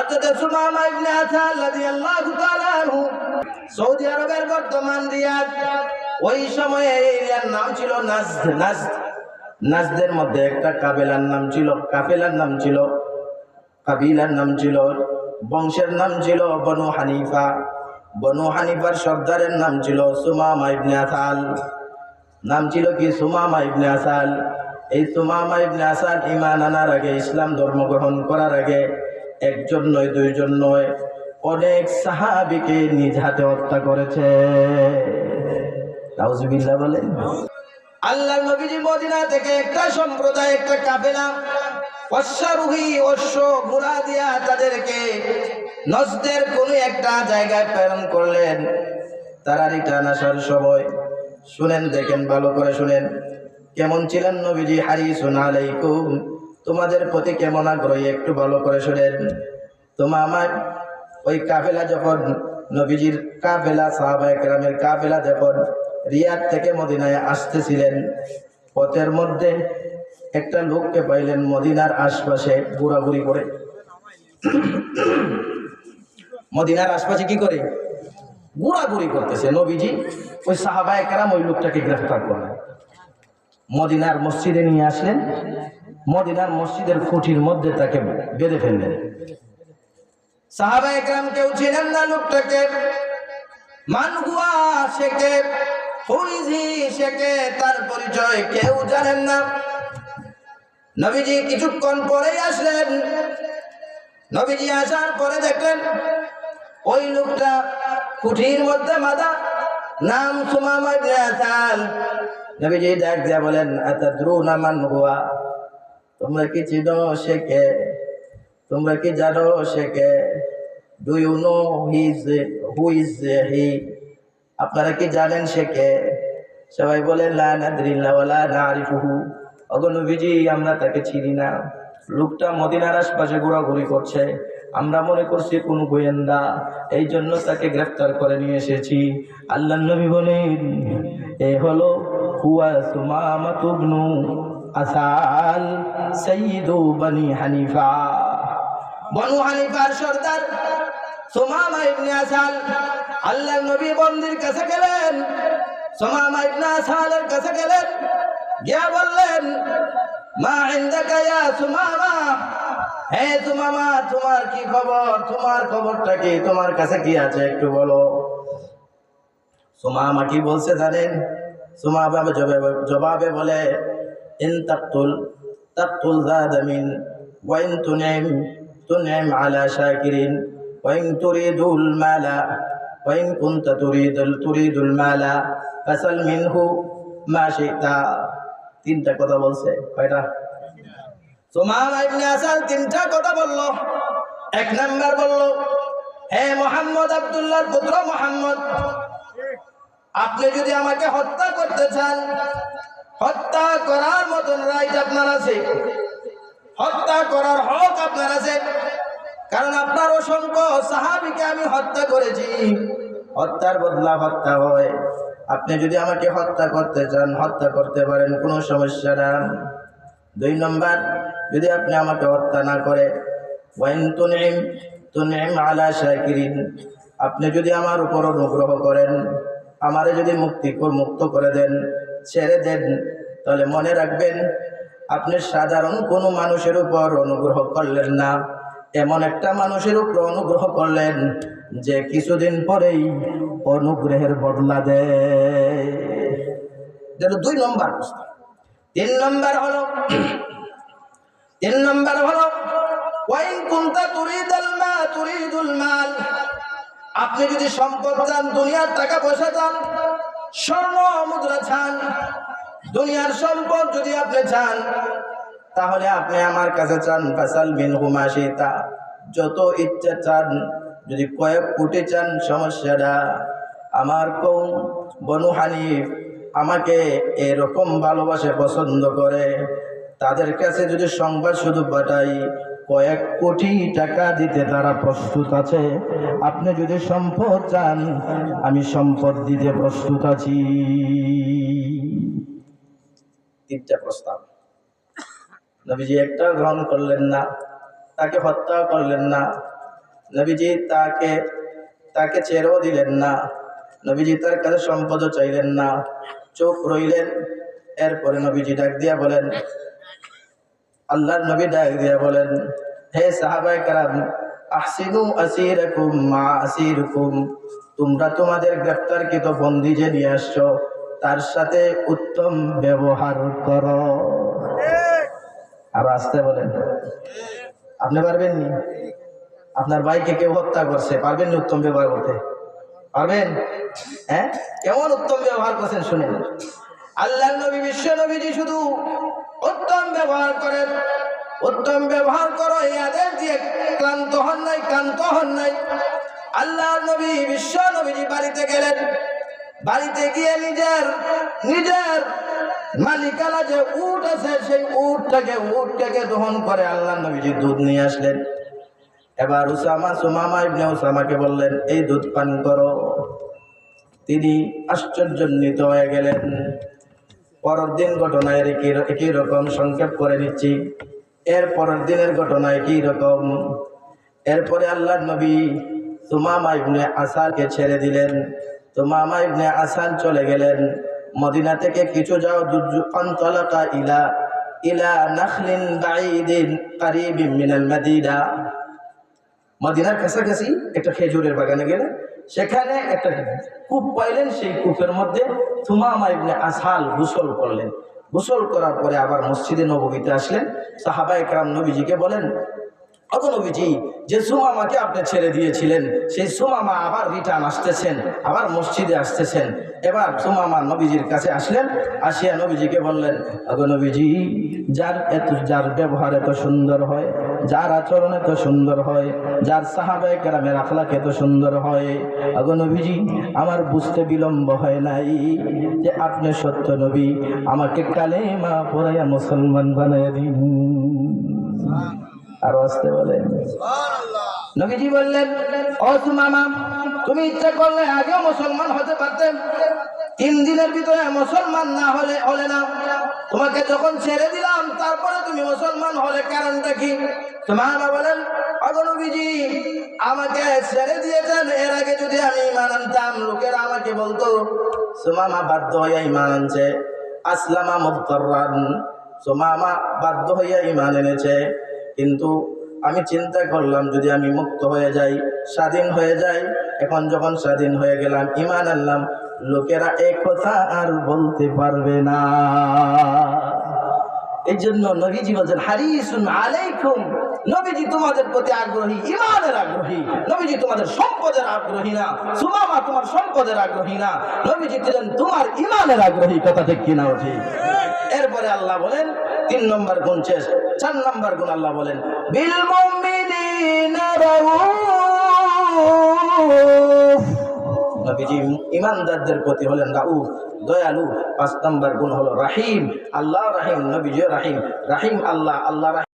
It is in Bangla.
হযরত সুমামা ইবনে আসাল রাদিয়াল্লাহু তাআলা আনহু সৌদি আরবের বর্তমান রিয়াদ, ওই সময়ে এই এরিয়ার নাম ছিল নাজদ। নাজদের মধ্যে একটা কাবিলার নাম ছিল বংশের নাম ছিল বনু হানিফা। বনু হানিফার সর্দারের নাম ছিল সুমামা ইবনে আসাল। নাম ছিল কি? সুমামা ইবনে আসাল। এই সুমামা ইবনে আসাল ঈমান আনার আগে, ইসলাম ধর্ম গ্রহণ করার আগে একজন নয়, দুইজন নয়, অনেক সাহাবীকে নিজ হাতে হত্যা করেছে। নাউজুবিল্লাহ বলেন। আল্লাহর নবীজি মদিনা থেকে একটা সম্প্রদায়, একটা কাফেলা অশ্বারোহী, অশ্ব ঘোড়া দিয়া তাদেরকে নজদের কোন একটা জায়গায় প্রেরণ করলেন। তারা রিটার্ন আসার সময় শুনেন, দেখেন, ভালো করে শুনেন কেমন ছিলেন নবীজি। হারিসুন আলাইকুম, তোমাদের প্রতি কেমন আগ্রহী, একটু ভালো করে শুনেন। আমার ওই কাফেলা যখন নবীজির কাফেলা, সাহাবায়ে কেরামের কাফেলা যখন রিয়াদ থেকে মদিনায় আসতেছিলেন, পথের মধ্যে একটা লোককে পাইলেন মদিনার আশপাশে ঘোরাঘুরি করে। মদিনার আশপাশে কি করে? ঘোরাঘুরি করতেছে। নবীজি ওই সাহাবায়ে কেরাম ওই লোকটাকে গ্রেফতার করলেন, মদিনার মসজিদে নিয়ে আসলেন। মদিনার মসজিদের খুঁটির মধ্যে তাকে বেঁধে ফেললেন। সাহাবায়ে কেরাম কেউ ছিলেন না লোকটাকে। মান হুয়া, সে কে, হু ইজ হি, সে কে, তার পরিচয় কেউ জানেন না। নবীজি কিছুক্ষণ পরেই আসলেন। নবীজি আসার পরে দেখলেন ওই লোকটা কুঠির মধ্যে বাঁধা, নাম সুমামা ইবনে আসাল। নবীজি ডাক দিয়া বলেন, আতাদরুনা মান হুয়া, তোমরা কি চিনো সে কে? তোমরা কি জানো সে কে? Do you know who is he? আপনারা কি জানেন সে কে? সবাই বলেন, লা নাদরি ওয়ালা নারিফুহু। ওগো নবীজি, আমরা তাকে চিনি না। লোকটা মদিনার আশপাশে ঘোরাঘুরি করছে, আমরা মনে করছি কোন গোয়েন্দা, এই জন্য তাকে গ্রেফতার করে নিয়ে এসেছি। আল্লাহর নবী বলেন, এ হলো হুয়া সুমামা ইবনু আসাল, সাইয়্যিদু বনি হানিফা। বনু হানিফার সর্দার সুমামা ইবনে আসাল। আল্লাহর নবী বন্দির কাছে গেলেন, সুমামা ইবনে আসালের কাছে গেলেন, গিয়া বললেন, মা ইনদাকা ইয়া সুমামা, হে সুমামা, তোমার কি খবর? তোমার খবরটা কি? তোমার কাছে কি আছে একটু বলো। সুমামা কি বলছে জানেন? সুমামা জবাবে বলে, ইন তাকতুল যাদামিন ওয়া ইন তুনইম আলা শাকিরিন ওয়া ইন তুরিদুল মালা ওয়া ইন কুনতা তুরিদুল মালা ফাসাল মিনহু মা শিতা। তিনটা কথা বলছে। কয়টা? সুমামা ইবনে আসাল তিনটা কথা বলল। এক নাম্বার বলল, হে মুহাম্মদ, আব্দুল্লাহর পুত্র মুহাম্মদ, আপনি যদি আমাকে হত্যা করতে চান, হত্যা করার মতন রাইট আপনার আছে, হত্যা করার হক আপনার আছে। কারণ আপনার অসংখ্য সাহাবীকে আমি হত্যা করেছি, হত্যার বদলা হত্যা হয়। আপনি যদি আমাকে হত্যা করতে চান, হত্যা করতে পারেন, কোনো সমস্যা না। দুই নম্বর, যদি আপনি আমাকে হত্যা না করে, ওয়াইন তুনইম আলা শাকিরিন, আপনি যদি আমার উপর অনুগ্রহ করেন, আমারে যদি মুক্ত করে দেন, ছেড়ে দেন, তাহলে মনে রাখবেন আপনি সাধারণ কোনো মানুষের উপর অনুগ্রহ করলেন না, এমন একটা মানুষের উপর অনুগ্রহ করলেন যে কিছুদিন পরেই অনুগ্রহের বদলা দেয়। দুই নম্বর। তিন নম্বর হলো ওয়াইন কুনতা তুরিদুল মাল, আপনি যদি সম্পদ চান, দুনিয়ার টাকা পয়সা চান, স্বর্ণ মুদ্রা চান, দুনিয়ার সম্পদ যদি আপনি চান, তাহলে আপনি আমার কাছে চান। ফাসাল মিনহু মা শিতা, যত ইচ্ছা চান, যদি কয়েক কোটি চান, সমস্যা না। আমার কওম বনু হানিফ আমাকে এরকম ভালোবাসে, পছন্দ করে, তাদের কাছে যদি সংবাদ শুধু পাঠাই, কয়েক কোটি টাকা দিতে তারা প্রস্তুত আছে। আপনি যদি সম্পদ চান, আমি সম্পদ দিতে প্রস্তুত আছি। তিনটা প্রস্তাব। নবীজি একটা গ্রহণ করলেন না, তাকে হত্যা করলেন না, নবীজি তাকে ছেড়েও দিলেন না, নবীজি তার কাছে সম্পদও চাইলেন না, চুপ রইলেন। এরপরে নবীজি ডাক দিয়া বলেন, আল্লাহর নবী ডাক দিয়া বলেন, হে সাহাবায়ে কেরাম, আহসিনু আসিরাকুম মা আসিরুকুম, তোমরা তোমাদের গ্রেফতারকৃত বন্দী যে নিয়ে আসছো তার সাথে উত্তম ব্যবহার করো। আর আসতে বলেন, আপনি পারবেননি? আপনার ভাইকে কেউ হত্যা করছে, পারবেননি উত্তম ব্যবহার করতে? পারবেন? হ্যাঁ, কেমন উত্তম ব্যবহার করছেন শুনেন। আল্লাহর নবী, বিশ্ব নবীজি শুধু উত্তম ব্যবহার করেন। উত্তম ব্যবহার করো এই আদেশ দিয়ে ক্লান্ত হন নাই, ক্লান্ত হন নাই। আল্লাহর নবী, বিশ্ব নবীজি বাড়িতে গেলেন। বাড়িতে গিয়ে নিজের মালিকানা যে উট আছে সেই উটটাকে দহন করে আল্লাহর নবীজি দুধ নিয়ে আসলেন। এবার সুমামা ইবনে উসামাকে বললেন, এই দুধ পান করো। তিনি আশ্চর্যান্বিত হয়ে গেলেন। পরের দিন ঘটনা একই রকম, সংক্ষেপ করে নিচ্ছি। এর পরের দিনের ঘটনা একই রকম। এরপরে আল্লাহর নবী সুমামা ইবনে আসালকে ছেড়ে দিলেন। সুমামা ইবনে আসাল চলে গেলেন মদিনা থেকে কিছু যাও ফান্তালাকা ইলা নাখলিন বাঈদিন কারীবিন মিনাল মাদিনা। মদিনার কাছাকাছি একটা খেজুরের বাগানে গেলেন, সেখানে একটা কূপ পাইলেন। সেই কূপের মধ্যে সুমামা ইবনে আসাল গোসল করলেন। গোসল করার পরে আবার মসজিদে নববীতে আসলেন। সাহাবায়ে কেরাম নবীজিকে বলেন, ওগো নবীজি, যে সুমামাকে আপনি ছেড়ে দিয়েছিলেন সেই সুমামা আবার রিটার্ন আসতেছেন, আবার মসজিদে আসতেছেন। এবার সুমামা নবীজির কাছে আসলেন, আসিয়া নবীজিকে বললেন, ওগো নবীজি, যার ব্যবহার এত সুন্দর হয়, যার আচরণ এত সুন্দর হয়, যার সাহাবায়ে কেরামের আখলাক এত সুন্দর হয়, ওগো নবীজি, আমার বুঝতে বিলম্ব হয় নাই যে আপনি সত্য নবী। আমাকে কালেমা পড়াইয়া মুসলমান বানাইয়া দিন। আর আসতে বলেন। নবীজি বললেন, ও সুমামা, তুমি ইচ্ছা করলে আগেও মুসলমান হতে পারতে, 3 দিনের ভিতরে মুসলমান না হলে না। তোমাকে যখন ছেড়ে দিলাম তারপরে তুমি মুসলমান হলে, কারণটা কি? সুমামা বলেন, ওগো নবীজি, আমাকে ছেড়ে দিয়েছেন, এর আগে যদি আমি ঈমান আনতাম লোকেরা আমাকে বলতো। সুমামা বাধ্য হইয়া ঈমান আনছে। আসলামা মুদতাররান, সুমামা বাধ্য হইয়া ঈমান এনেছে। কিন্তু আমি চিন্তা করলাম, যদি আমি মুক্ত হয়ে যাই, স্বাধীন হয়ে যাই। এখন যখন স্বাধীন হয়ে গেলাম, ঈমান আনলাম, লোকেরা এই কথা আর বলতে পারবে না। এই জন্য নবীজি বলছেন, হারিসুন আলাইকুম, নবীজি তোমাদের প্রতি আগ্রহী, ঈমানের আগ্রহী। নবীজি তোমাদের সম্পদের আগ্রহী না। সুমামা তোমার সম্পদের আগ্রহী না, নবীজি ছিলেন তোমার ঈমানের আগ্রহী। কথা ঠিক কিনা ওঠে? এরপরে আল্লাহ বলেন, 3 নম্বর গুণ শেষ। 4 নম্বর গুণ আল্লাহ বলেন, বিল মুমিনিনা রাউফ, নবীজি ঈমানদারদের প্রতি হলেন রাউফ, দয়ালু। 5 নম্বর গুণ হলো রাহিম, আল্লাহ রাহিম, নবীজি রাহিম। রাহিম আল্লাহ, আল্লাহ